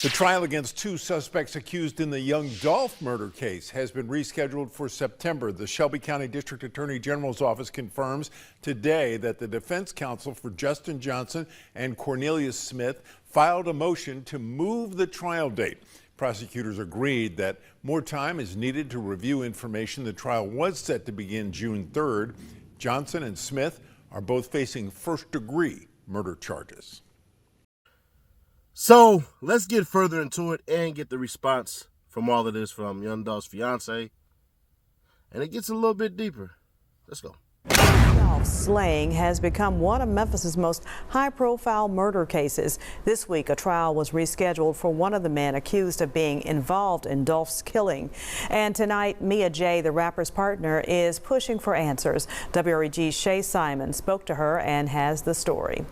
The trial against two suspects accused in the young Dolph murder case has been rescheduled for September. The Shelby County District Attorney General's office confirms today that the defense counsel for Justin Johnson and Cornelius Smith filed a motion to move the trial date. Prosecutors agreed that more time is needed to review information. The trial was set to begin June 3rd. Johnson and Smith are both facing first-degree murder charges. So let's get further into it and get the response from all of this from young Dolph's fiance. And it gets a little bit deeper. Let's go. Dolph's slaying has become one of Memphis's most high-profile murder cases. This week, a trial was rescheduled for one of the men accused of being involved in Dolph's killing. And tonight, Mia J., the rapper's partner, is pushing for answers. WREG's Shay Simon spoke to her and has the story.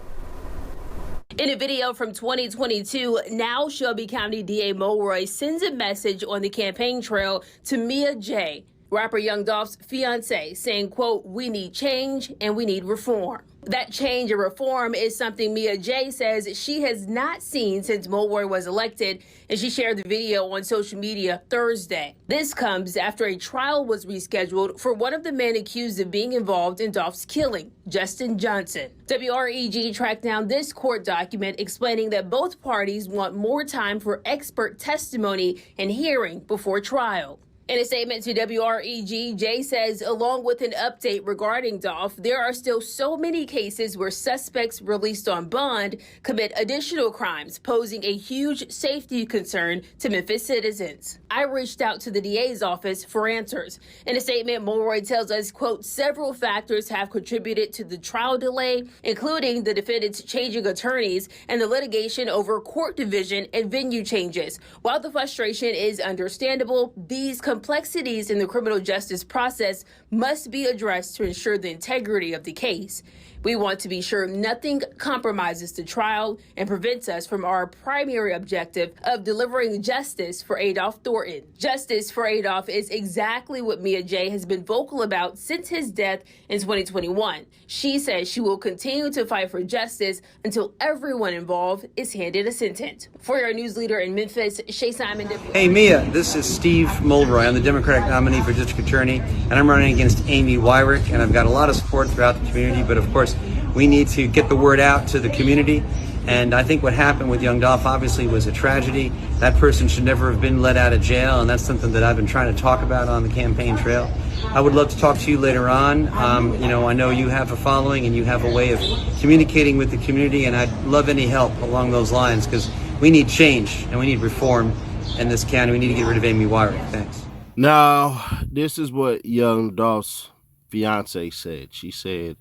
In a video from 2022, now Shelby County DA Mulroy sends a message on the campaign trail to Mia J., rapper Young Dolph's fiance, saying, quote, "We need change and we need reform." That change and reform is something Mia J. says she has not seen since Mulroy was elected, and she shared the video on social media Thursday. This comes after a trial was rescheduled for one of the men accused of being involved in Dolph's killing, Justin Johnson. WREG tracked down this court document explaining that both parties want more time for expert testimony and hearing before trial. In a statement to WREG, Jay says, along with an update regarding Dolph, there are still so many cases where suspects released on bond commit additional crimes, posing a huge safety concern to Memphis citizens. I reached out to the DA's office for answers. In a statement, Mulroy tells us, quote, "Several factors have contributed to the trial delay, including the defendants changing attorneys and the litigation over court division and venue changes. While the frustration is understandable, these complexities in the criminal justice process must be addressed to ensure the integrity of the case. We want to be sure nothing compromises the trial and prevents us from our primary objective of delivering justice for Adolph Thornton." Justice for Adolph is exactly what Mia J. has been vocal about since his death in 2021. She says she will continue to fight for justice until everyone involved is handed a sentence. For your news leader in Memphis, Shay Simon. Hey Mia, this is Steve Mulroy. I'm the Democratic nominee for District Attorney, and I'm running against Amy Wyrick, and I've got a lot of support throughout the community, but of course, we need to get the word out to the community. And I think what happened with young Dolph obviously was a tragedy. That person should never have been let out of jail, and that's something that I've been trying to talk about on the campaign trail. I would love to talk to you later on. I know you have a following and you have a way of communicating with the community, and I'd love any help along those lines, because we need change and we need reform in this county. We need to get rid of Amy Wyrick. Thanks. Now, this is what young Dolph's fiance said. She said,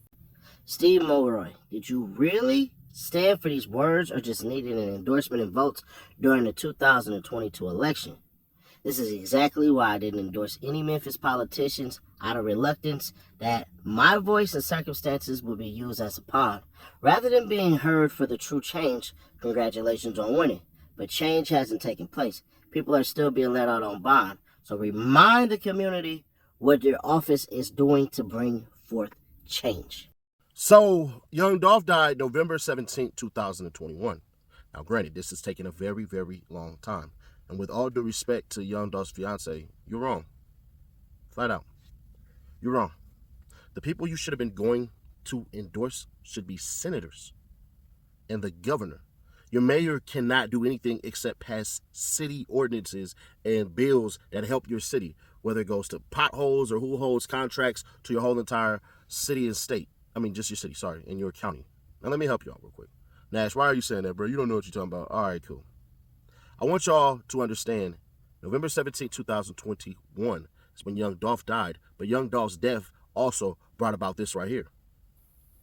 "Steve Mulroy, did you really stand for these words or just needed an endorsement and votes during the 2022 election? This is exactly why I didn't endorse any Memphis politicians out of reluctance that my voice and circumstances would be used as a pawn. Rather than being heard for the true change, congratulations on winning. But change hasn't taken place. People are still being let out on bond. So remind the community what your office is doing to bring forth change." So, young Dolph died November 17, 2021. Now, granted, this has taken a very, very long time. And with all due respect to young Dolph's fiance, you're wrong. Flat out. You're wrong. The people you should have been going to endorse should be senators and the governor. Your mayor cannot do anything except pass city ordinances and bills that help your city, whether it goes to potholes or who holds contracts to your whole entire city and state. I mean, just your city, sorry, and your county. Now, let me help you out real quick. Nash, why are you saying that, bro? You don't know what you're talking about. All right, cool. I want y'all to understand, November 17, 2021 is when young Dolph died, but young Dolph's death also brought about this right here.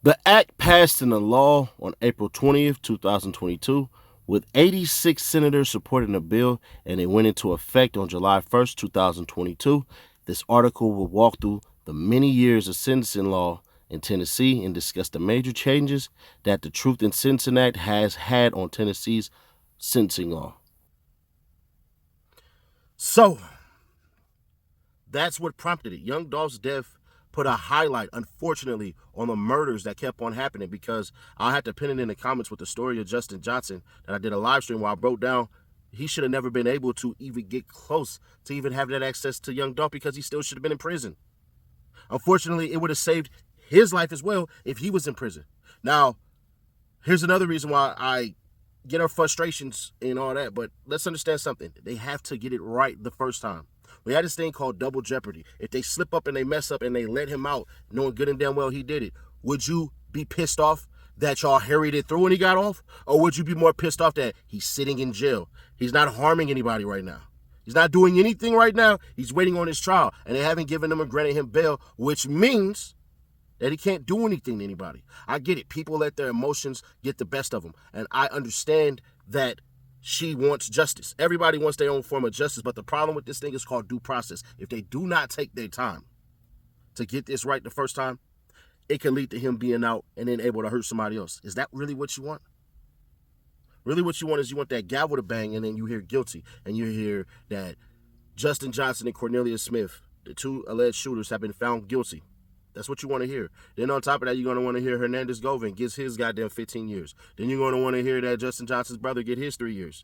The act passed into law on April 20th, 2022, with 86 senators supporting the bill, and it went into effect on July 1st, 2022. This article will walk through the many years of sentencing law in Tennessee and discuss the major changes that the Truth in Sentencing Act has had on Tennessee's sentencing law. So, that's what prompted it. Young Dolph's death put a highlight, unfortunately, on the murders that kept on happening, because I had to pin it in the comments with the story of Justin Johnson that I did a live stream where I broke down he should have never been able to even get close to even have that access to young Dolph because he still should have been in prison. Unfortunately, it would have saved his life as well if he was in prison. Now, here's another reason why I get our frustrations and all that, but let's understand something. They have to get it right the first time. We had this thing called double jeopardy. If they slip up and they mess up and they let him out, knowing good and damn well he did it, would you be pissed off that y'all harried it through and he got off? Or would you be more pissed off that he's sitting in jail? He's not harming anybody right now. He's not doing anything right now. He's waiting on his trial, and they haven't given him or granted him bail, which means that he can't do anything to anybody. I get it. People let their emotions get the best of them, and I understand that she wants justice. Everybody wants their own form of justice, but the problem with this thing is called due process. If they do not take their time to get this right the first time, it can lead to him being out and then able to hurt somebody else. Is that really what you want? Really what you want is you want that gavel to bang and then you hear guilty and you hear that Justin Johnson and Cornelius Smith, the two alleged shooters, have been found guilty. That's what you want to hear. Then on top of that, you're going to want to hear Hernandez Govan gets his goddamn 15 years. Then you're going to want to hear that Justin Johnson's brother get his 3 years.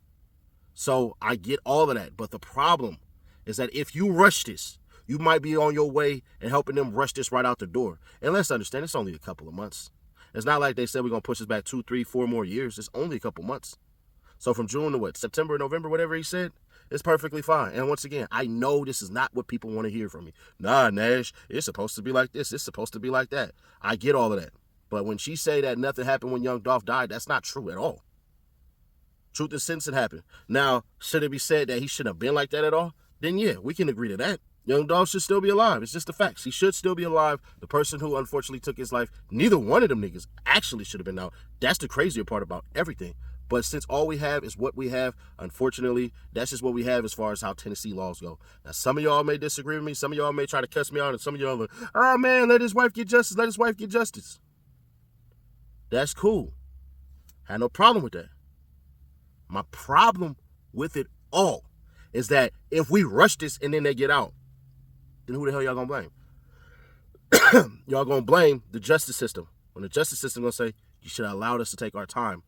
So I get all of that. But the problem is that if you rush this, you might be on your way and helping them rush this right out the door. And let's understand, it's only a couple of months. It's not like they said we're going to push this back 2, 3, 4 more years. It's only a couple months. So from June to what, September, November, whatever he said, it's perfectly fine. And once again, I know this is not what people want to hear from me. Nah, Nash, it's supposed to be like this. It's supposed to be like that. I get all of that. But when she say that nothing happened when young Dolph died, that's not true at all. Truth is, since it happened. Now, should it be said that he shouldn't have been like that at all? Then yeah, we can agree to that. Young Dolph should still be alive. It's just the facts. He should still be alive. The person who unfortunately took his life, neither one of them niggas actually should have been out. That's the crazier part about everything. But since all we have is what we have, unfortunately, that's just what we have as far as how Tennessee laws go. Now, some of y'all may disagree with me. Some of y'all may try to cuss me out. And some of y'all are like, oh, man, let his wife get justice. Let his wife get justice. That's cool. I had no problem with that. My problem with it all is that if we rush this and then they get out, then who the hell y'all gonna blame? Y'all gonna blame the justice system. When the justice system gonna say, you should have allowed us to take our time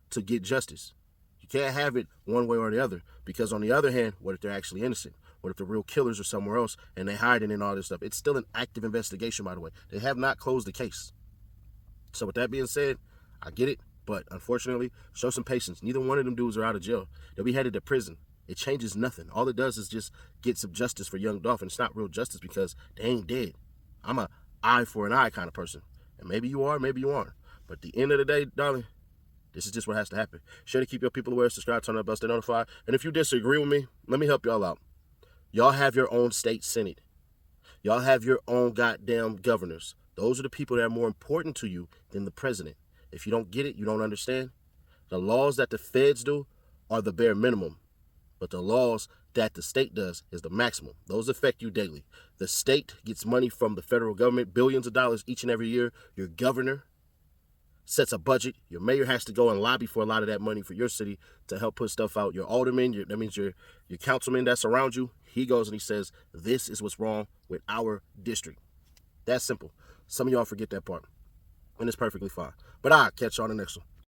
to get justice. You can't have it one way or the other, because on the other hand, what if they're actually innocent? What if the real killers are somewhere else and they hiding and all this stuff? It's still an active investigation, by the way. They have not closed the case. So with that being said, I get it, but unfortunately, show some patience. Neither one of them dudes are out of jail. They'll be headed to prison. It changes nothing. All it does is just get some justice for young Dolph, and it's not real justice because they ain't dead. I'm a eye for an eye kind of person. And maybe you are, maybe you aren't. But at the end of the day, darling, this is just what has to happen. Sure to keep your people aware, subscribe, turn on the bell, stay notified. And if you disagree with me, let me help y'all out. Y'all have your own state senate. Y'all have your own goddamn governors. Those are the people that are more important to you than the president. If you don't get it, you don't understand. The laws that the feds do are the bare minimum. But the laws that the state does is the maximum. Those affect you daily. The state gets money from the federal government, billions of dollars each and every year. Your governor sets a budget. Your mayor has to go and lobby for a lot of that money for your city to help put stuff out. Your alderman, that means your councilman that's around you, he goes and he says, this is what's wrong with our district. That's simple. Some of y'all forget that part. And it's perfectly fine. But I'll catch y'all on the next one.